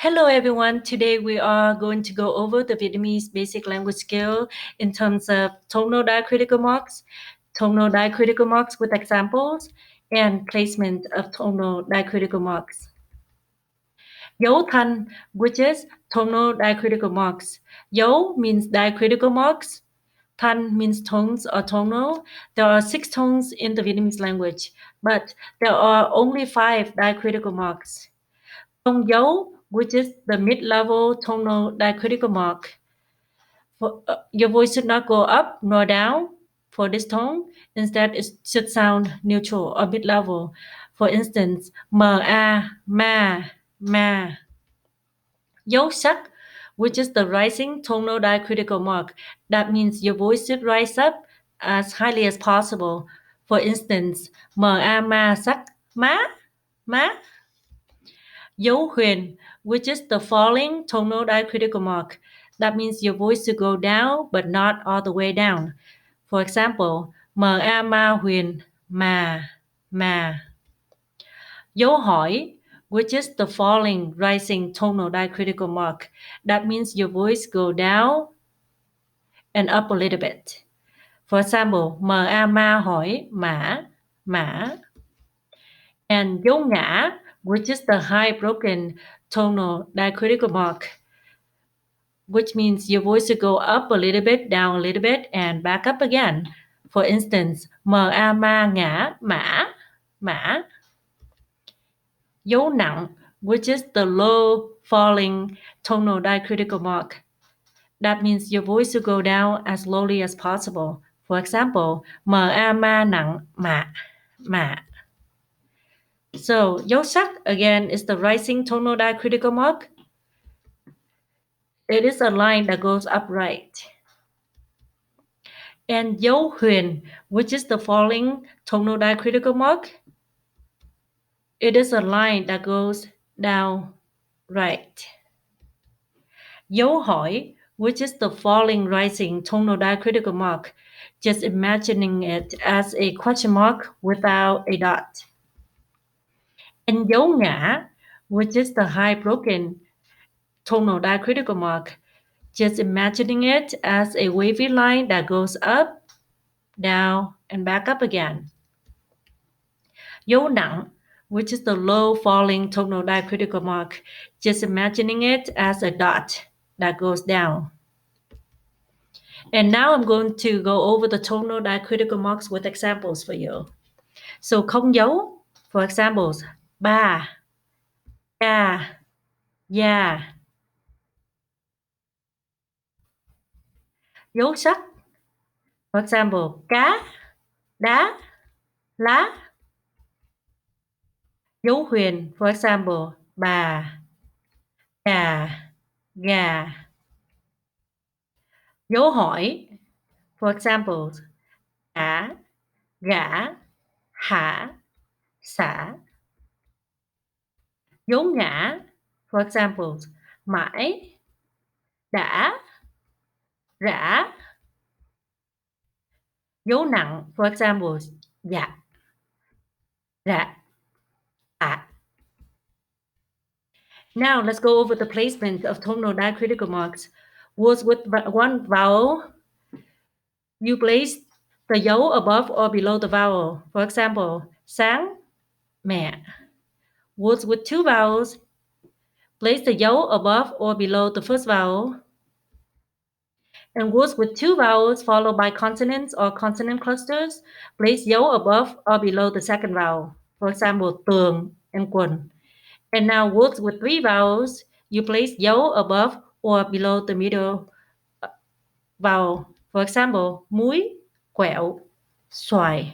Hello everyone, today we are going to go over the Vietnamese basic language skill in terms of tonal diacritical marks with examples, and placement of tonal diacritical marks. Dấu Thanh, which is tonal diacritical marks. Dấu means diacritical marks. Thanh means tones or tonal. There are 6 tones in the Vietnamese language, but there are only 5 diacritical marks. Tông dấu, which is the mid-level tonal diacritical mark. Your voice should not go up nor down for this tone. Instead, it should sound neutral or mid-level. For instance, ma, ma. Dấu sắc, which is the rising tonal diacritical mark. That means your voice should rise up as highly as possible. For instance, ma sắc, ma. Dấu huyền, which is the falling tonal diacritical mark. That means your voice should go down, but not all the way down. For example, ma huyền, ma. Dấu hỏi, which is the falling, rising tonal diacritical mark. That means your voice go down and up a little bit. For example, ma hỏi, mã. And dấu ngã, which is the high broken tonal diacritical mark, which means your voice will go up a little bit, down a little bit, and back up again. For instance, ma ngã, mã. Dấu nặng, which is the low falling tonal diacritical mark. That means your voice will go down as slowly as possible. For example, ma nặng, mạ. So, dấu sắc again is the rising tonal diacritical mark. It is a line that goes upright. And dấu huyền, which is the falling tonal diacritical mark, it is a line that goes down right. Dấu hỏi, which is the falling rising tonal diacritical mark, just imagining it as a question mark without a dot. And dấu ngã, which is the high broken tonal diacritical mark, just imagining it as a wavy line that goes up, down, and back up again. Dấu nặng, which is the low falling tonal diacritical mark, just imagining it as a dot that goes down. And now I'm going to go over the tonal diacritical marks with examples for you. So không dấu, for examples, ba, ya. Dấu sắc, for example, cá, đá, lá. Dấu huyền, for example, bà, gà. Dấu hỏi, for example, cả, gã, hả, xả. Dấu ngã, for example, mãi, đã, rã. Dấu nặng, for example, dạ, rạ, ạ. Now let's go over the placement of tonal diacritical marks. Words with one vowel, you place the dấu above or below the vowel. For example, sáng, mẹ. Words with 2 vowels, place the dấu above or below the first vowel. And words with 2 vowels followed by consonants or consonant clusters, place dấu above or below the second vowel. For example, tường and quần. And now words with 3 vowels, you place dấu above or below the middle vowel. For example, muối, quẹo, xoài.